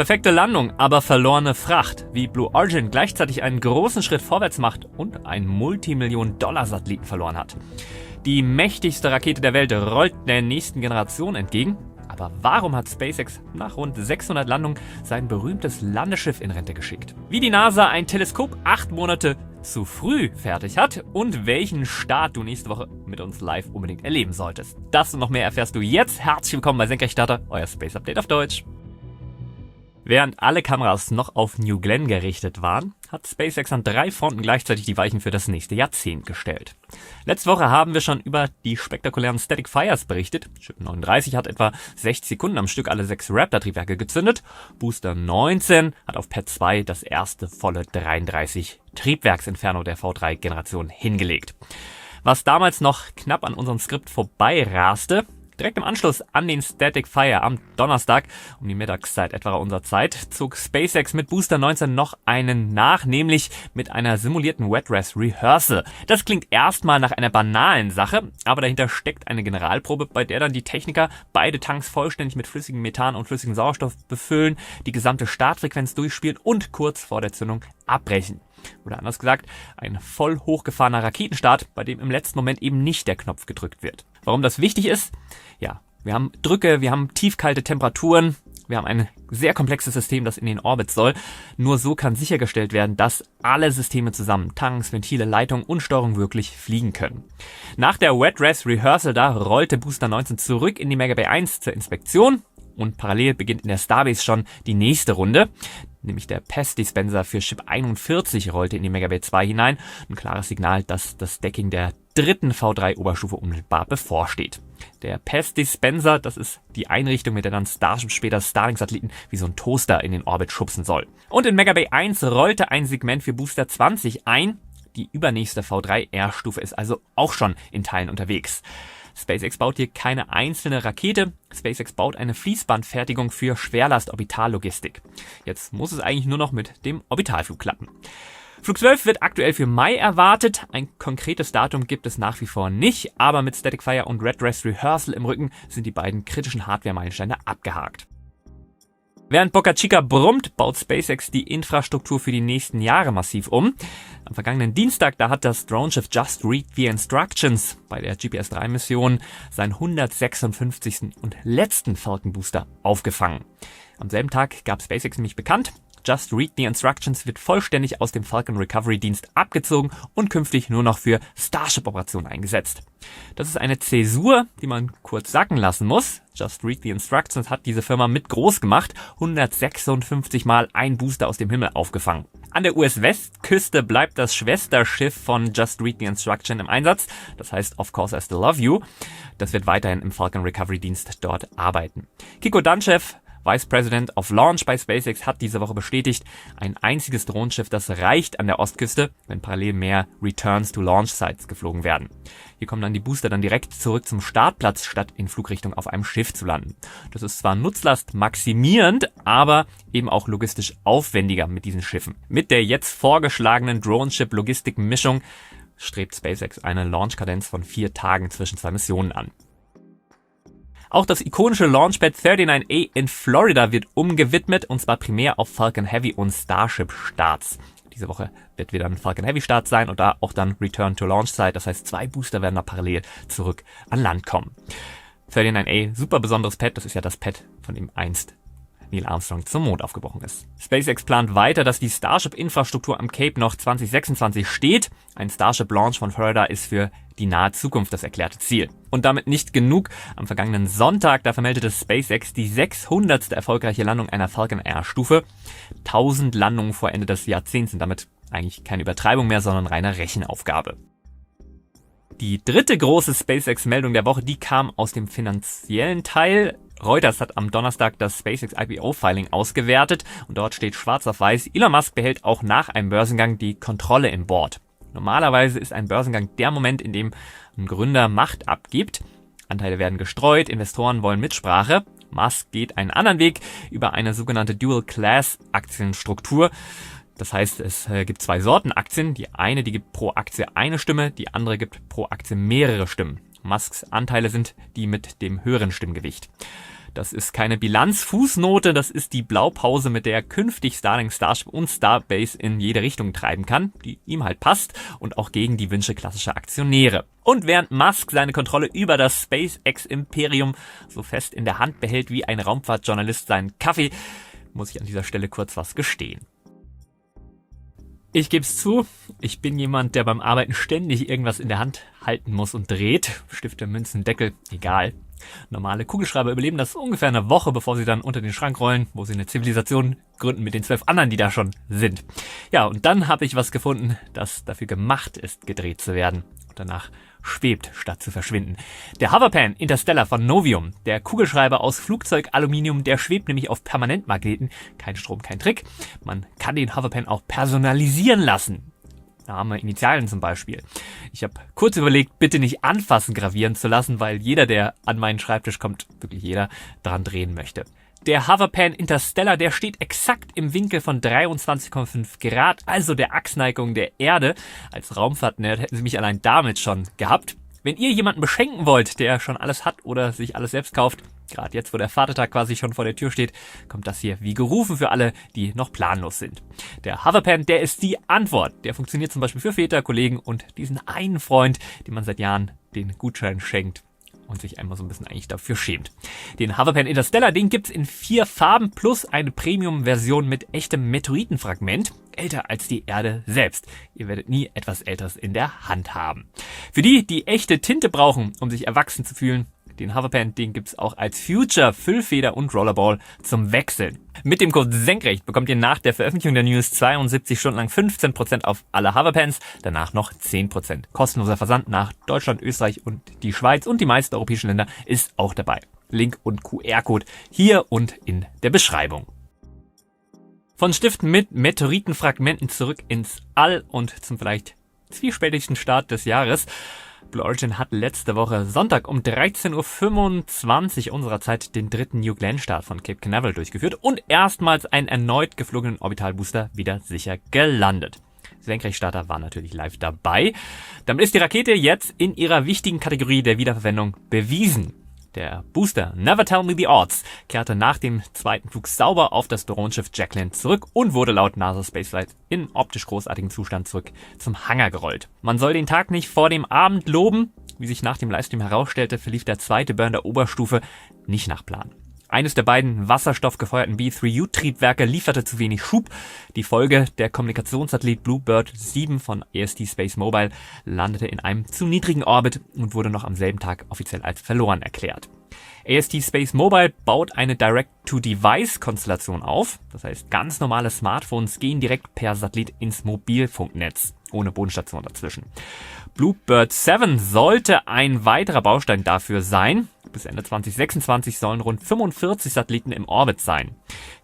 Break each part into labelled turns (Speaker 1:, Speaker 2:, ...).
Speaker 1: Perfekte Landung, aber verlorene Fracht. Wie Blue Origin gleichzeitig einen großen Schritt vorwärts macht und einen Multimillion-Dollar-Satelliten verloren hat. Die mächtigste Rakete der Welt rollt der nächsten Generation entgegen. Aber warum hat SpaceX nach rund 600 Landungen sein berühmtes Landeschiff in Rente geschickt? Wie die NASA ein Teleskop 8 Monate zu früh fertig hat und welchen Start du nächste Woche mit uns live unbedingt erleben solltest. Das und noch mehr erfährst du jetzt. Herzlich willkommen bei Senkrechtstarter, euer Space Update auf Deutsch. Während alle Kameras noch auf New Glenn gerichtet waren, hat SpaceX an 3 Fronten gleichzeitig die Weichen für das nächste Jahrzehnt gestellt. Letzte Woche haben wir schon über die spektakulären Static Fires berichtet. Ship 39 hat etwa 60 Sekunden am Stück alle 6 Raptor-Triebwerke gezündet. Booster 19 hat auf Pad 2 das erste volle 33 Triebwerksinferno der V3-Generation hingelegt. Was damals noch knapp an unserem Skript vorbei raste, direkt im Anschluss an den Static Fire am Donnerstag, um die Mittagszeit etwa unserer Zeit, zog SpaceX mit Booster 19 noch einen nach, nämlich mit einer simulierten Wet Dress Rehearsal. Das klingt erstmal nach einer banalen Sache, aber dahinter steckt eine Generalprobe, bei der dann die Techniker beide Tanks vollständig mit flüssigem Methan und flüssigem Sauerstoff befüllen, die gesamte Startfrequenz durchspielen und kurz vor der Zündung abbrechen. Oder anders gesagt, ein voll hochgefahrener Raketenstart, bei dem im letzten Moment eben nicht der Knopf gedrückt wird. Warum das wichtig ist? Ja, wir haben Drücke, wir haben tiefkalte Temperaturen, wir haben ein sehr komplexes System, das in den Orbit soll. Nur so kann sichergestellt werden, dass alle Systeme zusammen, Tanks, Ventile, Leitung und Steuerung wirklich fliegen können. Nach der Wet Dress Rehearsal da rollte Booster 19 zurück in die Mega Bay 1 zur Inspektion und parallel beginnt in der Starbase schon die nächste Runde. Nämlich der PES-Dispenser für Ship 41 rollte in die Mega Bay 2 hinein. Ein klares Signal, dass das Decking der dritten V3-Oberstufe unmittelbar bevorsteht. Der PES-Dispenser, das ist die Einrichtung, mit der dann Starship später Starlink-Satelliten wie so ein Toaster in den Orbit schubsen soll. Und in Mega Bay 1 rollte ein Segment für Booster 20 ein. Die übernächste V3-R-Stufe ist also auch schon in Teilen unterwegs. SpaceX baut hier keine einzelne Rakete. SpaceX baut eine Fließbandfertigung für Schwerlast-Orbitallogistik. Jetzt muss es eigentlich nur noch mit dem Orbitalflug klappen. Flug 12 wird aktuell für Mai erwartet. Ein konkretes Datum gibt es nach wie vor nicht, aber mit Static Fire und Red Dress Rehearsal im Rücken sind die beiden kritischen Hardware-Meilensteine abgehakt. Während Boca Chica brummt, baut SpaceX die Infrastruktur für die nächsten Jahre massiv um. Am vergangenen Dienstag, da hat das Droneschiff Just Read the Instructions bei der GPS-3-Mission seinen 156. und letzten Falcon Booster aufgefangen. Am selben Tag gab SpaceX nämlich bekannt, Just Read the Instructions wird vollständig aus dem Falcon Recovery Dienst abgezogen und künftig nur noch für Starship-Operationen eingesetzt. Das ist eine Zäsur, die man kurz sacken lassen muss. Just Read the Instructions hat diese Firma mit groß gemacht, 156 Mal ein Booster aus dem Himmel aufgefangen. An der US-Westküste bleibt das Schwesterschiff von Just Read the Instruction im Einsatz, das heißt Of Course I Still Love You. Das wird weiterhin im Falcon Recovery Dienst dort arbeiten. Kiko Danchev, Vice President of Launch bei SpaceX, hat diese Woche bestätigt, ein einziges Drohnenschiff, das reicht an der Ostküste, wenn parallel mehr Returns to Launch Sites geflogen werden. Hier kommen dann die Booster dann direkt zurück zum Startplatz, statt in Flugrichtung auf einem Schiff zu landen. Das ist zwar nutzlastmaximierend, aber eben auch logistisch aufwendiger mit diesen Schiffen. Mit der jetzt vorgeschlagenen Droneschip-Logistik-Mischung strebt SpaceX eine Launchkadenz von 4 Tagen zwischen 2 Missionen an. Auch das ikonische Launchpad 39A in Florida wird umgewidmet, und zwar primär auf Falcon Heavy und Starship Starts. Diese Woche wird wieder ein Falcon Heavy Start sein und da auch dann Return to Launch Site. Das heißt, 2 Booster werden da parallel zurück an Land kommen. 39A, super besonderes Pad, das ist ja das Pad, von dem einst Neil Armstrong zum Mond aufgebrochen ist. SpaceX plant weiter, dass die Starship-Infrastruktur am Cape noch 2026 steht. Ein Starship-Launch von Florida ist für die nahe Zukunft das erklärte Ziel. Und damit nicht genug. Am vergangenen Sonntag, da vermeldete SpaceX die 600. erfolgreiche Landung einer Falcon R-Stufe. 1000 Landungen vor Ende des Jahrzehnts sind damit eigentlich keine Übertreibung mehr, sondern reine Rechenaufgabe. Die dritte große SpaceX-Meldung der Woche, die kam aus dem finanziellen Teil. Reuters hat am Donnerstag das SpaceX IPO-Filing ausgewertet und dort steht schwarz auf weiß, Elon Musk behält auch nach einem Börsengang die Kontrolle im Board. Normalerweise ist ein Börsengang der Moment, in dem ein Gründer Macht abgibt. Anteile werden gestreut, Investoren wollen Mitsprache. Musk geht einen anderen Weg über eine sogenannte Dual-Class-Aktienstruktur. Das heißt, es gibt 2 Sorten Aktien. Die eine, die gibt pro Aktie eine Stimme, die andere gibt pro Aktie mehrere Stimmen. Musks Anteile sind die mit dem höheren Stimmgewicht. Das ist keine Bilanzfußnote, das ist die Blaupause, mit der er künftig Starlink, Starship und Starbase in jede Richtung treiben kann, die ihm halt passt und auch gegen die Wünsche klassischer Aktionäre. Und während Musk seine Kontrolle über das SpaceX-Imperium so fest in der Hand behält wie ein Raumfahrtjournalist seinen Kaffee, muss ich an dieser Stelle kurz was gestehen. Ich geb's zu, ich bin jemand, der beim Arbeiten ständig irgendwas in der Hand halten muss und dreht. Stifte, Münzen, Deckel, egal. Normale Kugelschreiber überleben das ungefähr eine Woche, bevor sie dann unter den Schrank rollen, wo sie eine Zivilisation gründen mit den 12 anderen, die da schon sind. Ja, und dann habe ich was gefunden, das dafür gemacht ist, gedreht zu werden. Und danach schwebt, statt zu verschwinden. Der Hoverpan Interstellar von Novium, der Kugelschreiber aus Flugzeugaluminium, der schwebt nämlich auf Permanentmagneten. Kein Strom, kein Trick. Man kann den Hoverpan auch personalisieren lassen. Name, Initialen zum Beispiel. Ich habe kurz überlegt, bitte nicht anfassen gravieren zu lassen, weil jeder, der an meinen Schreibtisch kommt, wirklich jeder, dran drehen möchte. Der Hoverpan Interstellar, der steht exakt im Winkel von 23,5 Grad, also der Achsneigung der Erde. Als Raumfahrt-Nerd hätten Sie mich allein damit schon gehabt. Wenn ihr jemanden beschenken wollt, der schon alles hat oder sich alles selbst kauft, gerade jetzt, wo der Vatertag quasi schon vor der Tür steht, kommt das hier wie gerufen für alle, die noch planlos sind. Der Hoverpan, der ist die Antwort. Der funktioniert zum Beispiel für Väter, Kollegen und diesen einen Freund, dem man seit Jahren den Gutschein schenkt und sich einmal so ein bisschen eigentlich dafür schämt. Den Hoverpan Interstellar, den gibt's in 4 Farben plus eine Premium-Version mit echtem Meteoritenfragment, älter als die Erde selbst. Ihr werdet nie etwas Älteres in der Hand haben. Für die, die echte Tinte brauchen, um sich erwachsen zu fühlen, den Hoverpan, den gibt's auch als Future, Füllfeder und Rollerball zum Wechseln. Mit dem Code SENKRECHT bekommt ihr nach der Veröffentlichung der News 72 Stunden lang 15% auf alle Hoverpans, danach noch 10%. Kostenloser Versand nach Deutschland, Österreich und die Schweiz und die meisten europäischen Länder ist auch dabei. Link und QR-Code hier und in der Beschreibung. Von Stiften mit Meteoritenfragmenten zurück ins All und zum vielleicht zwiespältigsten Start des Jahres. Blue Origin hat letzte Woche Sonntag um 13.25 Uhr unserer Zeit den dritten New Glenn-Start von Cape Canaveral durchgeführt und erstmals einen erneut geflogenen Orbitalbooster wieder sicher gelandet. Senkrechtstarter war natürlich live dabei. Damit ist die Rakete jetzt in ihrer wichtigen Kategorie der Wiederverwendung bewiesen. Der Booster Never Tell Me the Odds kehrte nach dem zweiten Flug sauber auf das Drohnenschiff Jacqueline zurück und wurde laut NASA Spaceflight in optisch großartigem Zustand zurück zum Hangar gerollt. Man soll den Tag nicht vor dem Abend loben. Wie sich nach dem Livestream herausstellte, verlief der zweite Burn der Oberstufe nicht nach Plan. Eines der beiden wasserstoffgefeuerten B3U-Triebwerke lieferte zu wenig Schub. Die Folge, der Kommunikationssatellit Bluebird 7 von AST Space Mobile landete in einem zu niedrigen Orbit und wurde noch am selben Tag offiziell als verloren erklärt. AST Space Mobile baut eine Direct-to-Device-Konstellation auf. Das heißt, ganz normale Smartphones gehen direkt per Satellit ins Mobilfunknetz, ohne Bodenstation dazwischen. Bluebird 7 sollte ein weiterer Baustein dafür sein. Bis Ende 2026 sollen rund 45 Satelliten im Orbit sein.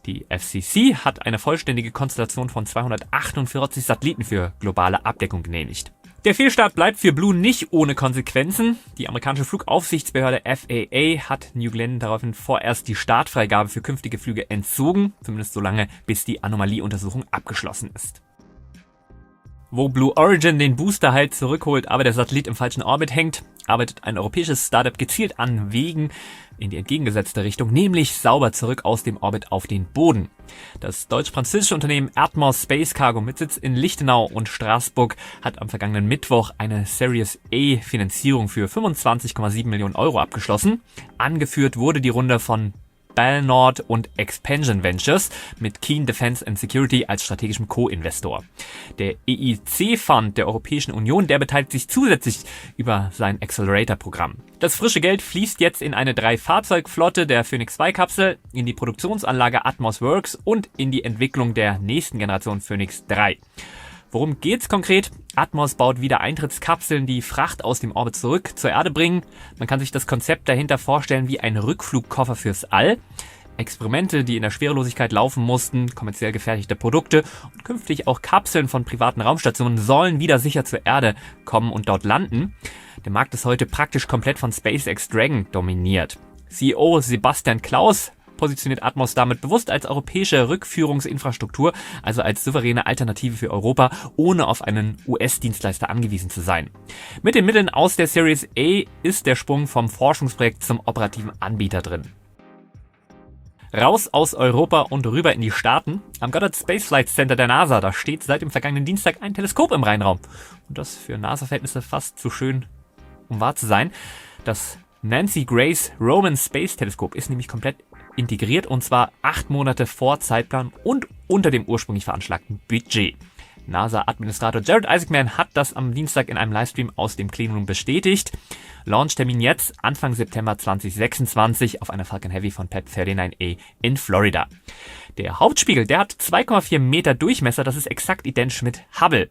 Speaker 1: Die FCC hat eine vollständige Konstellation von 248 Satelliten für globale Abdeckung genehmigt. Der Fehlstart bleibt für Blue nicht ohne Konsequenzen. Die amerikanische Flugaufsichtsbehörde FAA hat New Glenn daraufhin vorerst die Startfreigabe für künftige Flüge entzogen, zumindest so lange, bis die Anomalieuntersuchung abgeschlossen ist. Wo Blue Origin den Booster halt zurückholt, aber der Satellit im falschen Orbit hängt, arbeitet ein europäisches Startup gezielt an Wegen in die entgegengesetzte Richtung, nämlich sauber zurück aus dem Orbit auf den Boden. Das deutsch-französische Unternehmen Atmos Space Cargo mit Sitz in Lichtenau und Straßburg hat am vergangenen Mittwoch eine Series A Finanzierung für 25,7 Millionen Euro abgeschlossen. Angeführt wurde die Runde von Bellnord und Expansion Ventures mit Keen Defense and Security als strategischem Co-Investor. Der EIC-Fund der Europäischen Union, der beteiligt sich zusätzlich über sein Accelerator-Programm. Das frische Geld fließt jetzt in eine 3-Fahrzeugflotte der Phoenix 2-Kapsel, in die Produktionsanlage Atmos Works und in die Entwicklung der nächsten Generation Phoenix 3. Worum geht's konkret? Atmos baut wieder Eintrittskapseln, die Fracht aus dem Orbit zurück zur Erde bringen. Man kann sich das Konzept dahinter vorstellen wie ein Rückflugkoffer fürs All. Experimente, die in der Schwerelosigkeit laufen mussten, kommerziell gefertigte Produkte und künftig auch Kapseln von privaten Raumstationen sollen wieder sicher zur Erde kommen und dort landen. Der Markt ist heute praktisch komplett von SpaceX Dragon dominiert. CEO Sebastian Klaus positioniert Atmos damit bewusst als europäische Rückführungsinfrastruktur, also als souveräne Alternative für Europa, ohne auf einen US-Dienstleister angewiesen zu sein. Mit den Mitteln aus der Series A ist der Sprung vom Forschungsprojekt zum operativen Anbieter drin. Raus aus Europa und rüber in die Staaten. Am Goddard Space Flight Center der NASA, da steht seit dem vergangenen Dienstag ein Teleskop im Rheinraum. Und das für NASA-Verhältnisse fast zu schön, um wahr zu sein. Das Nancy Grace Roman Space Teleskop ist nämlich komplett integriert und zwar 8 Monate vor Zeitplan und unter dem ursprünglich veranschlagten Budget. NASA-Administrator Jared Isaacman hat das am Dienstag in einem Livestream aus dem Cleanroom bestätigt. Launchtermin jetzt Anfang September 2026 auf einer Falcon Heavy von Pat 39A in Florida. Der Hauptspiegel, der hat 2,4 Meter Durchmesser, das ist exakt identisch mit Hubble.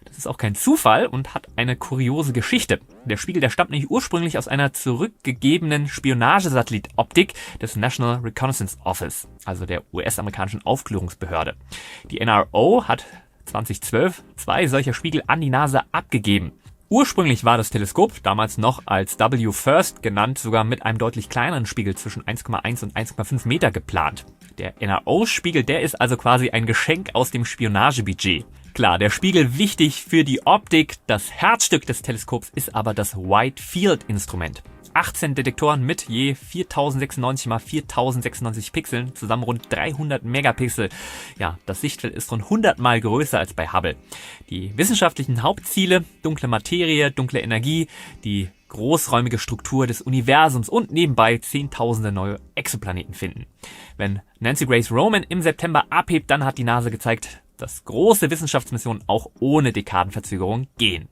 Speaker 1: Das ist auch kein Zufall und hat eine kuriose Geschichte. Der Spiegel, der stammt nämlich ursprünglich aus einer zurückgegebenen Spionagesatellitoptik des National Reconnaissance Office, also der US-amerikanischen Aufklärungsbehörde. Die NRO hat 2012 2 solcher Spiegel an die NASA abgegeben. Ursprünglich war das Teleskop, damals noch als WFIRST genannt, sogar mit einem deutlich kleineren Spiegel zwischen 1,1 und 1,5 Meter geplant. Der NRO-Spiegel, der ist also quasi ein Geschenk aus dem Spionagebudget. Klar, der Spiegel wichtig für die Optik, das Herzstück des Teleskops ist aber das Wide Field Instrument. 18 Detektoren mit je 4096 x 4096 Pixeln, zusammen rund 300 Megapixel. Ja, das Sichtfeld ist rund 100 mal größer als bei Hubble. Die wissenschaftlichen Hauptziele, dunkle Materie, dunkle Energie, die großräumige Struktur des Universums und nebenbei zehntausende neue Exoplaneten finden. Wenn Nancy Grace Roman im September abhebt, dann hat die NASA gezeigt, dass große Wissenschaftsmissionen auch ohne Dekadenverzögerung gehen.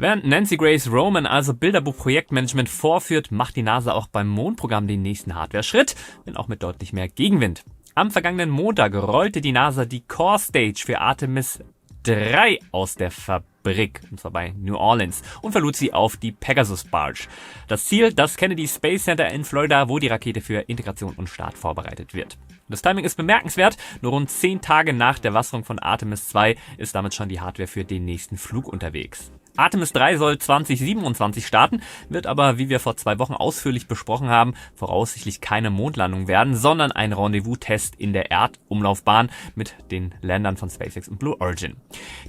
Speaker 1: Während Nancy Grace Roman also Bilderbuch-Projektmanagement vorführt, macht die NASA auch beim Mondprogramm den nächsten Hardware-Schritt, wenn auch mit deutlich mehr Gegenwind. Am vergangenen Montag rollte die NASA die Core Stage für Artemis 3 aus der Fabrik, und zwar bei New Orleans, und verlud sie auf die Pegasus Barge. Das Ziel, das Kennedy Space Center in Florida, wo die Rakete für Integration und Start vorbereitet wird. Das Timing ist bemerkenswert. Nur rund 10 Tage nach der Wasserung von Artemis 2 ist damit schon die Hardware für den nächsten Flug unterwegs. Artemis 3 soll 2027 starten, wird aber, wie wir vor 2 Wochen ausführlich besprochen haben, voraussichtlich keine Mondlandung werden, sondern ein Rendezvous-Test in der Erdumlaufbahn mit den Ländern von SpaceX und Blue Origin.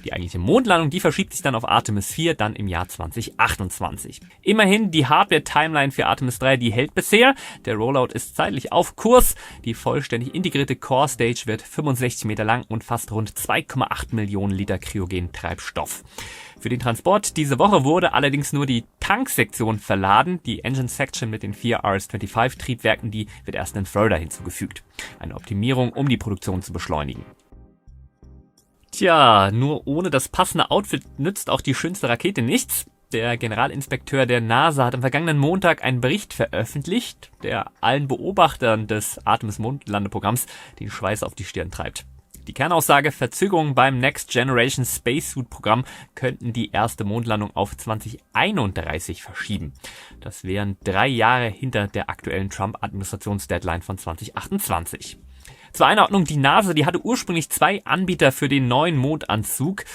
Speaker 1: Die eigentliche Mondlandung, die verschiebt sich dann auf Artemis 4, dann im Jahr 2028. Immerhin, die Hardware-Timeline für Artemis 3, die hält bisher. Der Rollout ist zeitlich auf Kurs. Die vollständig integrierte Core Stage wird 65 Meter lang und fast rund 2,8 Millionen Liter Kryogen-Treibstoff. Für den Transport diese Woche wurde allerdings nur die Tanksektion verladen. Die Engine Section mit den 4 RS-25-Triebwerken, die wird erst in Florida hinzugefügt. Eine Optimierung, um die Produktion zu beschleunigen. Tja, nur ohne das passende Outfit nützt auch die schönste Rakete nichts. Der Generalinspekteur der NASA hat am vergangenen Montag einen Bericht veröffentlicht, der allen Beobachtern des Artemis-Mondlandeprogramms den Schweiß auf die Stirn treibt. Die Kernaussage: Verzögerungen beim Next Generation Spacesuit Programm könnten die erste Mondlandung auf 2031 verschieben. Das wären 3 Jahre hinter der aktuellen Trump-Administrationsdeadline von 2028. Zur Einordnung, die NASA, die hatte ursprünglich 2 Anbieter für den neuen Mondanzug.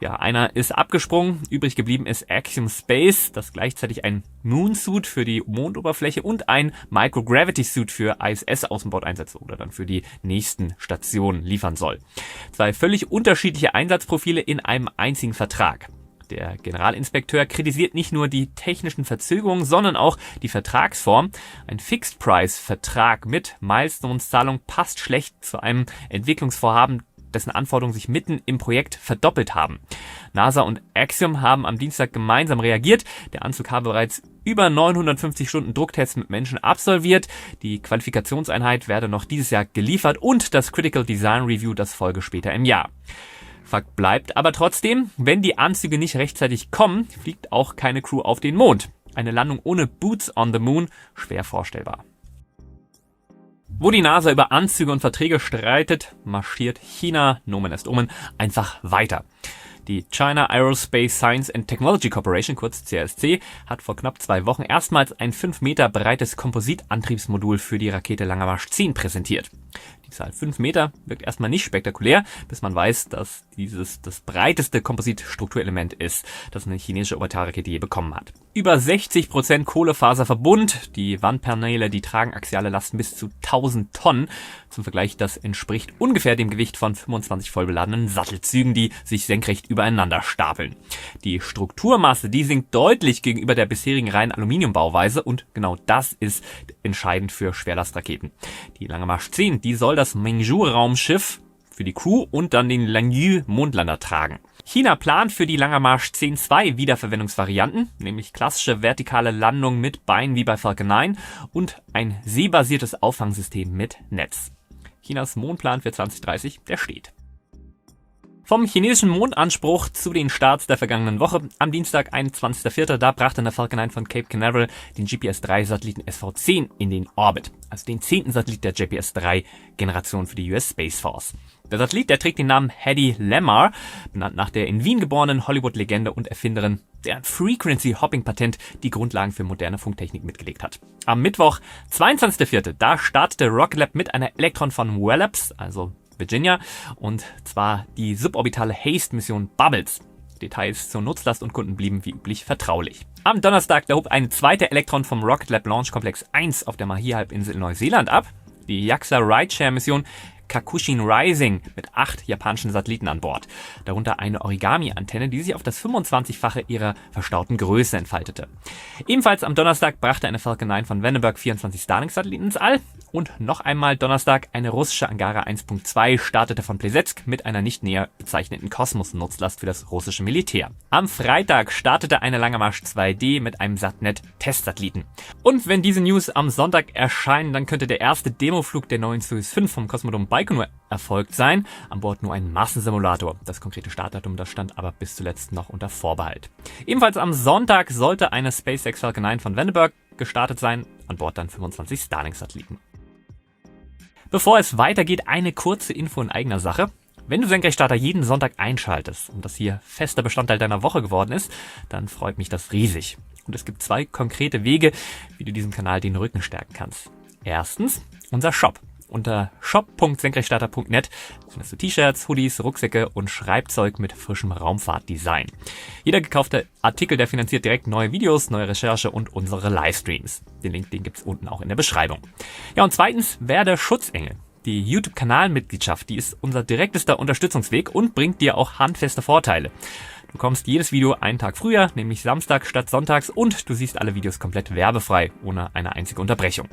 Speaker 1: Ja, einer ist abgesprungen, übrig geblieben ist Axiom Space, das gleichzeitig ein Moonsuit für die Mondoberfläche und ein Microgravity-Suit für ISS-Außenbordeinsätze oder dann für die nächsten Stationen liefern soll. 2 völlig unterschiedliche Einsatzprofile in einem einzigen Vertrag. Der Generalinspekteur kritisiert nicht nur die technischen Verzögerungen, sondern auch die Vertragsform. Ein Fixed-Price-Vertrag mit Milestones-Zahlung passt schlecht zu einem Entwicklungsvorhaben, dessen Anforderungen sich mitten im Projekt verdoppelt haben. NASA und Axiom haben am Dienstag gemeinsam reagiert. Der Anzug habe bereits über 950 Stunden Drucktests mit Menschen absolviert. Die Qualifikationseinheit werde noch dieses Jahr geliefert und das Critical Design Review, das folge später im Jahr. Fakt bleibt aber trotzdem, wenn die Anzüge nicht rechtzeitig kommen, fliegt auch keine Crew auf den Mond. Eine Landung ohne Boots on the Moon, schwer vorstellbar. Wo die NASA über Anzüge und Verträge streitet, marschiert China, Nomen est Omen, einfach weiter. Die China Aerospace Science and Technology Corporation, kurz CSC, hat vor knapp 2 Wochen erstmals ein 5 Meter breites Kompositantriebsmodul für die Rakete Lange Marsch 10 präsentiert. Die Zahl 5 Meter wirkt erstmal nicht spektakulär, bis man weiß, dass dieses das breiteste Kompositstrukturelement ist, das eine chinesische Orbitalrakete je bekommen hat. Über 60% Kohlefaserverbund, die Wandpaneele, die tragen axiale Lasten bis zu 1000 Tonnen. Zum Vergleich, das entspricht ungefähr dem Gewicht von 25 vollbeladenen Sattelzügen, die sich senkrecht übereinander stapeln. Die Strukturmasse, die sinkt deutlich gegenüber der bisherigen reinen Aluminiumbauweise und genau das ist entscheidend für Schwerlastraketen. Die Lange Marsch 10, die soll das Mengzhou-Raumschiff für die Crew und dann den Langyu-Mondlander tragen. China plant für die Lange Marsch 10 2 Wiederverwendungsvarianten, nämlich klassische vertikale Landung mit Beinen wie bei Falcon 9 und ein seebasiertes Auffangsystem mit Netz. Chinas Mondplan für 2030, der steht. Vom chinesischen Mondanspruch zu den Starts der vergangenen Woche. Am Dienstag, 21.04., da brachte eine Falcon 9 von Cape Canaveral den GPS-3-Satelliten SV-10 in den Orbit, also den 10. Satellit der GPS-3-Generation für die US Space Force. Der Satellit, der trägt den Namen Hedy Lamarr, benannt nach der in Wien geborenen Hollywood-Legende und Erfinderin, deren Frequency-Hopping-Patent die Grundlagen für moderne Funktechnik mitgelegt hat. Am Mittwoch, 22.04., da startete Rocket Lab mit einer Elektron von Wallops, also Virginia, und zwar die suborbitale HASTE-Mission Bubbles. Details zur Nutzlast und Kunden blieben wie üblich vertraulich. Am Donnerstag, da hob ein zweiter Elektron vom Rocket Lab Launch Complex 1 auf der Mahia-Halbinsel in Neuseeland ab. Die JAXA Rideshare-Mission Kakushin Rising mit 8 japanischen Satelliten an Bord. Darunter eine Origami-Antenne, die sich auf das 25-fache ihrer verstauten Größe entfaltete. Ebenfalls am Donnerstag brachte eine Falcon 9 von Vandenberg 24 Starlink-Satelliten ins All. Und noch einmal Donnerstag eine russische Angara 1.2 startete von Plesetsk mit einer nicht näher bezeichneten Kosmos-Nutzlast für das russische Militär. Am Freitag startete eine Lange Marsch 2D mit einem Satnet-Testsatelliten. Und wenn diese News am Sonntag erscheinen, dann könnte der erste Demoflug der neuen Soyuz 5 vom Kosmodrom Baikonur erfolgt sein. An Bord nur ein Massensimulator. Das konkrete Startdatum, das stand aber bis zuletzt noch unter Vorbehalt. Ebenfalls am Sonntag sollte eine SpaceX Falcon 9 von Vandenberg gestartet sein. An Bord dann 25 Starlink-Satelliten. Bevor es weitergeht, eine kurze Info in eigener Sache. Wenn du Senkrechtstarter jeden Sonntag einschaltest und das hier fester Bestandteil deiner Woche geworden ist, dann freut mich das riesig. Und es gibt 2 konkrete Wege, wie du diesem Kanal den Rücken stärken kannst. Erstens, unser Shop. Unter shop.senkrechtstarter.net findest du T-Shirts, Hoodies, Rucksäcke und Schreibzeug mit frischem Raumfahrtdesign. Jeder gekaufte Artikel, der finanziert direkt neue Videos, neue Recherche und unsere Livestreams. Den Link, den gibt's unten auch in der Beschreibung. Ja, und zweitens, werde Schutzengel. Die YouTube-Kanalmitgliedschaft, die ist unser direktester Unterstützungsweg und bringt dir auch handfeste Vorteile. Du bekommst jedes Video einen Tag früher, nämlich Samstag statt Sonntags, und du siehst alle Videos komplett werbefrei, ohne eine einzige Unterbrechung.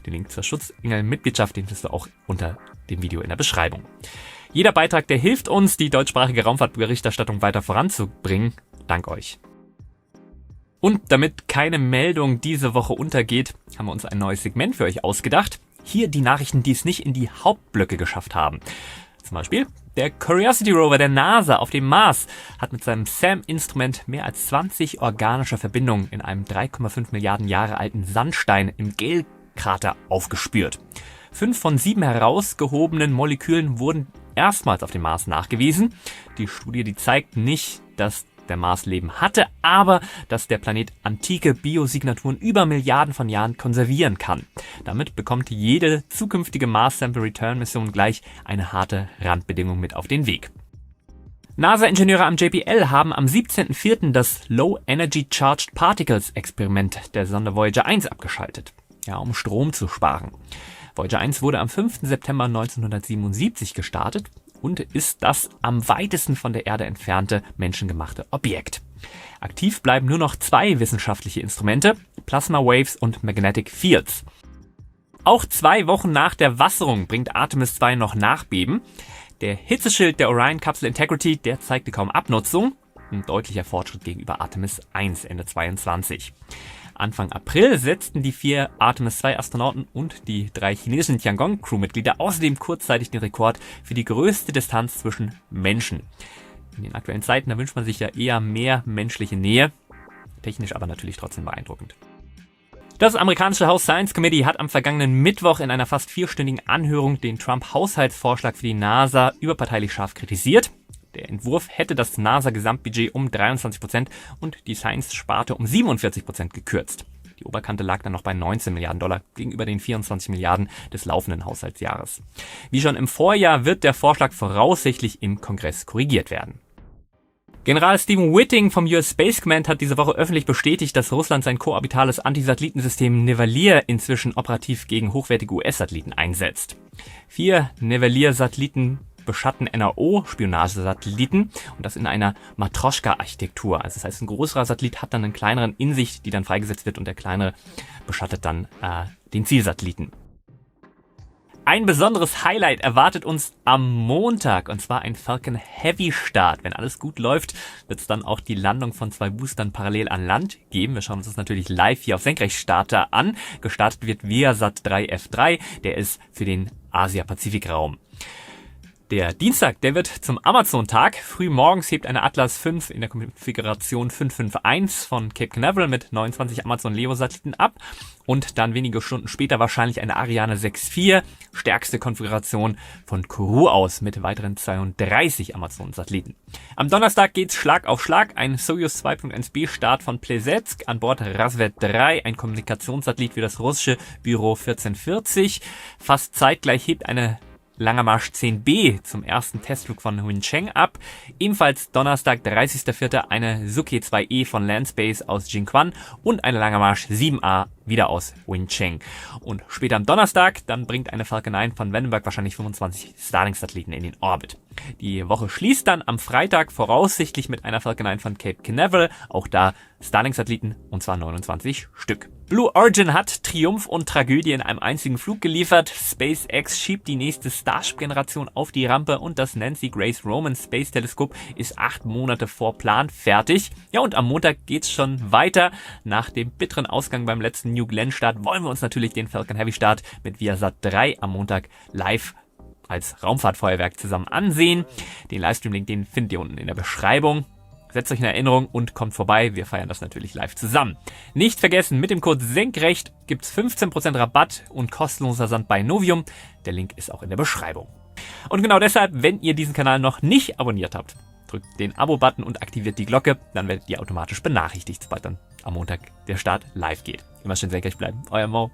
Speaker 1: Den Link zur Schutzengel-Mitgliedschaft, den findest du auch unter dem Video in der Beschreibung. Jeder Beitrag, der hilft uns, die deutschsprachige Raumfahrtberichterstattung weiter voranzubringen. Dank euch. Und damit keine Meldung diese Woche untergeht, haben wir uns ein neues Segment für euch ausgedacht. Hier die Nachrichten, die es nicht in die Hauptblöcke geschafft haben. Zum Beispiel, der Curiosity Rover der NASA auf dem Mars hat mit seinem SAM-Instrument mehr als 20 organische Verbindungen in einem 3,5 Milliarden Jahre alten Sandstein im Gale-Krater aufgespürt. 5 von 7 herausgehobenen Molekülen wurden erstmals auf dem Mars nachgewiesen. Die Studie, die zeigt nicht, dass der Mars Leben hatte, aber dass der Planet antike Biosignaturen über Milliarden von Jahren konservieren kann. Damit bekommt jede zukünftige Mars Sample Return Mission gleich eine harte Randbedingung mit auf den Weg. NASA-Ingenieure am JPL haben am 17.04. das Low Energy Charged Particles Experiment der Sonde Voyager 1 abgeschaltet, um Strom zu sparen. Voyager 1 wurde am 5. September 1977 gestartet und ist das am weitesten von der Erde entfernte menschengemachte Objekt. Aktiv bleiben nur noch 2 wissenschaftliche Instrumente, Plasma Waves und Magnetic Fields. Auch 2 Wochen nach der Wasserung bringt Artemis 2 noch Nachbeben. Der Hitzeschild der Orion-Kapsel Integrity, der zeigte kaum Abnutzung. Ein deutlicher Fortschritt gegenüber Artemis 1 Ende 22. Anfang April setzten die 4 Artemis 2 Astronauten und die 3 chinesischen Tiangong-Crewmitglieder außerdem kurzzeitig den Rekord für die größte Distanz zwischen Menschen. In den aktuellen Zeiten, da wünscht man sich ja eher mehr menschliche Nähe. Technisch aber natürlich trotzdem beeindruckend. Das amerikanische House Science Committee hat am vergangenen Mittwoch in einer fast 4-stündigen Anhörung den Trump-Haushaltsvorschlag für die NASA überparteilich scharf kritisiert. Der Entwurf hätte das NASA-Gesamtbudget um 23% und die Science-Sparte um 47% gekürzt. Die Oberkante lag dann noch bei 19 Milliarden Dollar gegenüber den 24 Milliarden des laufenden Haushaltsjahres. Wie schon im Vorjahr wird der Vorschlag voraussichtlich im Kongress korrigiert werden. General Stephen Whiting vom US Space Command hat diese Woche öffentlich bestätigt, dass Russland sein koorbitales Antisatellitensystem Nivalier inzwischen operativ gegen hochwertige US-Satelliten einsetzt. 4 Nivalier-Satelliten beschatten NRO-Spionagesatelliten und das in einer Matroschka-Architektur. Also das heißt, ein größerer Satellit hat dann einen kleineren in sich, die dann freigesetzt wird und der kleinere beschattet dann den Zielsatelliten. Ein besonderes Highlight erwartet uns am Montag, und zwar ein Falcon Heavy Start. Wenn alles gut läuft, wird es dann auch die Landung von 2 Boostern parallel an Land geben. Wir schauen uns das natürlich live hier auf Senkrechtstarter an. Gestartet wird Viasat 3F3, der ist für den Asia-Pazifik-Raum. Der Dienstag, der wird zum Amazon-Tag. Früh morgens hebt eine Atlas V in der Konfiguration 551 von Cape Canaveral mit 29 Amazon Leo-Satelliten ab und dann wenige Stunden später wahrscheinlich eine Ariane 6.4, stärkste Konfiguration von Kourou aus mit weiteren 32 Amazon-Satelliten. Am Donnerstag geht's Schlag auf Schlag, ein Soyuz 2.1b Start von Plesetsk, an Bord Razvet 3, ein Kommunikationssatellit für das russische Büro 1440. Fast zeitgleich hebt eine Langer Marsch 10B zum ersten Testflug von Wencheng ab. Ebenfalls Donnerstag, 30.04. eine Suke 2E von Landspace aus Jinquan und eine Langer Marsch 7A wieder aus Wencheng. Und später am Donnerstag, dann bringt eine Falcon 9 von Vandenberg wahrscheinlich 25 Starlink-Satelliten in den Orbit. Die Woche schließt dann am Freitag voraussichtlich mit einer Falcon 9 von Cape Canaveral, auch da Starlink-Satelliten, und zwar 29 Stück. Blue Origin hat Triumph und Tragödie in einem einzigen Flug geliefert. SpaceX schiebt die nächste Starship-Generation auf die Rampe und das Nancy Grace Roman Space Teleskop ist 8 Monate vor Plan fertig. Ja, und am Montag geht's schon weiter. Nach dem bitteren Ausgang beim letzten New Glenn Start wollen wir uns natürlich den Falcon Heavy Start mit Viasat 3 am Montag live als Raumfahrtfeuerwerk zusammen ansehen. Den Livestream-Link, den findet ihr unten in der Beschreibung. Setzt euch in Erinnerung und kommt vorbei. Wir feiern das natürlich live zusammen. Nicht vergessen, mit dem Code SENKRECHT gibt's 15% Rabatt und kostenloser Sand bei Novium. Der Link ist auch in der Beschreibung. Und genau deshalb, wenn ihr diesen Kanal noch nicht abonniert habt, drückt den Abo-Button und aktiviert die Glocke. Dann werdet ihr automatisch benachrichtigt, sobald dann am Montag der Start live geht. Immer schön senkrecht bleiben. Euer Mo.